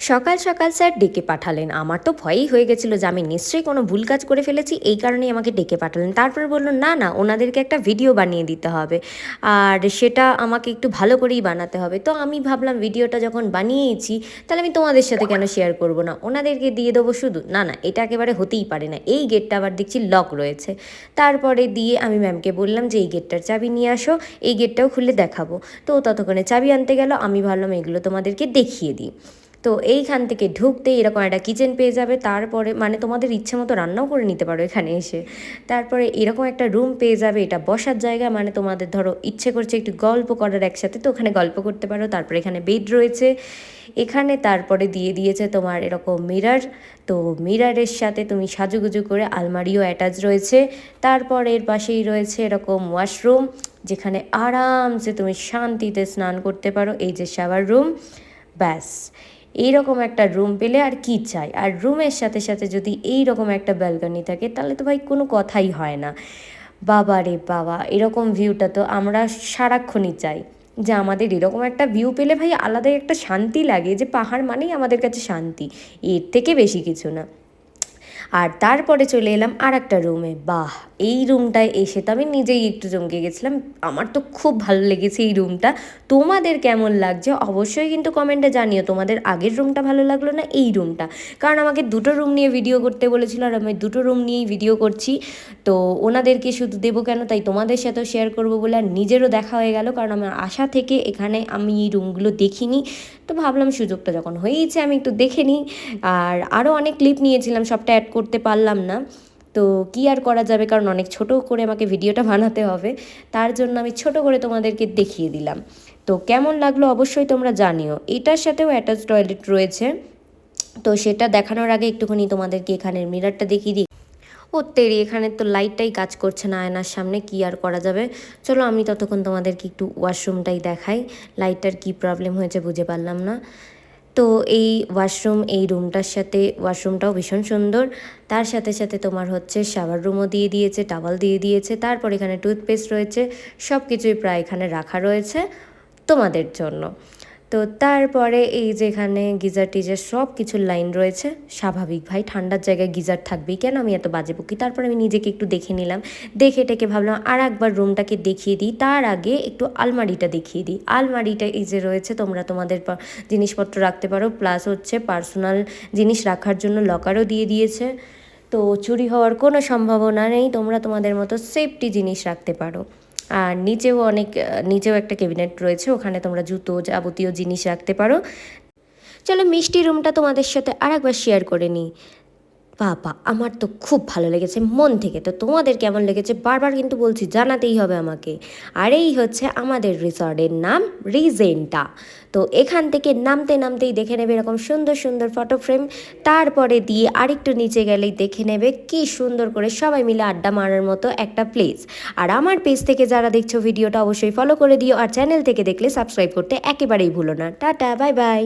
সকাল সকাল স্যার ডেকে পাঠালেন। আমার তো ভয়ই হয়ে গেছিলো যে আমি নিশ্চয়ই কোনো ভুল কাজ করে ফেলেছি, এই কারণেই আমাকে ডেকে পাঠালেন। তারপর বলল না না, ওনাদেরকে একটা ভিডিও বানিয়ে দিতে হবে, আর সেটা আমাকে একটু ভালো করেই বানাতে হবে। তো আমি ভাবলাম ভিডিওটা যখন বানিয়েছি তাহলে আমি তোমাদের সাথে কেন শেয়ার করব না, ওনাদেরকে দিয়ে দেবো শুধু। না না, এটা একেবারে হতেই পারে না, এই গেটটা আবার দেখছি লক রয়েছে। তারপরে দিয়ে আমি ম্যামকে বললাম যে এই গেটটার চাবি নিয়ে আসো, এই গেটটাও খুলে দেখাবো। তো ততক্ষণে চাবি আনতে গেল, আমি ভাবলাম এগুলো তোমাদেরকে দেখিয়ে দিই। তো এইখান থেকে ঢুকতেই এরকম একটা কিচেন পেয়ে যাবে, তারপরে মানে তোমাদের ইচ্ছে মতো রান্নাও করে নিতে পারো এখানে এসে। তারপরে এরকম একটা রুম পেয়ে যাবে, এটা বসার জায়গা, মানে তোমাদের ধরো ইচ্ছে করছে একটু গল্প করার একসাথে, তো ওখানে গল্প করতে পারো। তারপরে এখানে বেড রয়েছে এখানে, তারপরে দিয়ে দিয়েছে তোমার এরকম মিরর। তো মিররের সাথে তুমি সাজুগুজু করে আলমারিও অ্যাটাচ রয়েছে। তারপর এর পাশেই রয়েছে এরকম ওয়াশরুম, যেখানে আরামসে তুমি শান্তিতে স্নান করতে পারো। এই যে শাওয়ার রুম, ব্যাস এইরকম একটা রুম পেলে আর কি চাই। আর রুমের সাথে সাথে যদি এই রকম একটা ব্যালকনি থাকে তাহলে তো ভাই কোনো কথাই হয় না। বাবা রে বাবা, এরকম ভিউটা তো আমরা সারাক্ষণই চাই, যে আমাদের এরকম একটা ভিউ পেলে ভাই আলাদাই একটা শান্তি লাগে, যে পাহাড় মানেই আমাদের কাছে শান্তি, এর থেকে বেশি কিছু না। আর তারপরে চলে এলাম আর একটা রুমে। বাহ, এই রুমটায় এসে তো আমি নিজেই একটু চমকে গেছিলাম, আমার তো খুব ভালো লেগেছে এই রুমটা। তোমাদের কেমন লাগছে অবশ্যই কিন্তু কমেন্টে জানিও, তোমাদের আগের রুমটা ভালো লাগলো না এই রুমটা। কারণ আমাকে দুটো রুম নিয়ে ভিডিও করতে বলেছিল, আর আমি দুটো রুম নিয়েই ভিডিও করছি। তো ওনাদেরকে শুধু দেবো কেন, তাই তোমাদের সাথেও শেয়ার করবো বলে, আর নিজেরও দেখা হয়ে গেল, কারণ আমার আশা থেকে এখানে আমি এই রুমগুলো দেখিনি। তো ভাবলাম সুযোগটা যখন হয়েইছে আমি একটু দেখে নিই। আর আরও অনেক ক্লিপ নিয়েছিলাম, সবটা অ্যাড করতে পারলাম না, তো কী আর করা যাবে, কারণ অনেক ছোট করে আমাকে ভিডিওটা বানাতে হবে, তার জন্য আমি ছোট করে তোমাদেরকে দেখিয়ে দিলাম। তো কেমন লাগলো অবশ্যই তোমরা জানিও। এটার সাথেও অ্যাটাচ টয়লেট রয়েছে, তো সেটা দেখানোর আগে একটুখানি তোমাদেরকে এখানের মিররটা দেখিয়ে দিই। ও তেরি, এখানে তো লাইটটাই কাজ করছে না আয়নার সামনে, কি আর করা যাবে। চলো আমি ততক্ষণ তোমাদেরকে একটু ওয়াশরুমটাই দেখাই, লাইটটার কি প্রবলেম হয়েছে বুঝে পারলাম না। তো এই ওয়াশরুম, এই রুমটার সাথে ওয়াশরুমটাও ভীষণ সুন্দর। তার সাথে সাথে তোমার হচ্ছে শাওয়ার রুমও দিয়ে দিয়েছে, টাওয়াল দিয়ে দিয়েছে, তারপর এখানে টুথপেস্ট রয়েছে, সব কিছুই প্রায় এখানে রাখা রয়েছে তোমাদের জন্য। তো তারপরে এই যে এখানে গিজার টিজার সব কিছুর লাইন রয়েছে। স্বাভাবিক ভাই, ঠান্ডার জায়গায় গিজার থাকবেই, কেন আমি এত বাজে বকি। তারপরে আমি নিজেকে একটু দেখে নিলাম, দেখে টেকে ভাবলাম আর একবার রুমটাকে দেখিয়ে দিই। তার আগে একটু আলমারিটা দেখিয়ে দিই। আলমারিটা এই যে রয়েছে, তোমরা তোমাদের জিনিসপত্র রাখতে পারো, প্লাস হচ্ছে পার্সোনাল জিনিস রাখার জন্য লকারও দিয়ে দিয়েছে। তো চুরি হওয়ার কোনো সম্ভাবনা নেই, তোমরা তোমাদের মতো সেফটি জিনিস রাখতে পারো। আর নিচেও একটা ক্যাবিনেট রয়েছে, ওখানে তোমরা জুতো যাবতীয় জিনিস রাখতে পারো। চলো মিষ্টি রুমটা তোমাদের সাথে আর একবার শেয়ার করে নিই। বাবা, আমার তো খুব ভালো লেগেছে মন থেকে। তো তোমাদের কেমন লেগেছে বারবার কিন্তু বলছি, জানাতেই হবে আমাকে। আর এই হচ্ছে আমাদের রিসর্টের নাম রিজেন্টা। তো এখান থেকে নামতে নামতেই দেখে নেবে এরকম সুন্দর সুন্দর ফটো ফ্রেম। তারপরে দিয়ে আরেকটু নিচে গেলেই দেখে নেবে কি সুন্দর করে সবাই মিলে আড্ডা মারার মতো একটা প্লেস। আর আমার পেজ থেকে যারা দেখছো ভিডিওটা অবশ্যই ফলো করে দিও, আর চ্যানেল থেকে দেখলে সাবস্ক্রাইব করতে একেবারেই ভুলো না। Tata, bye bye.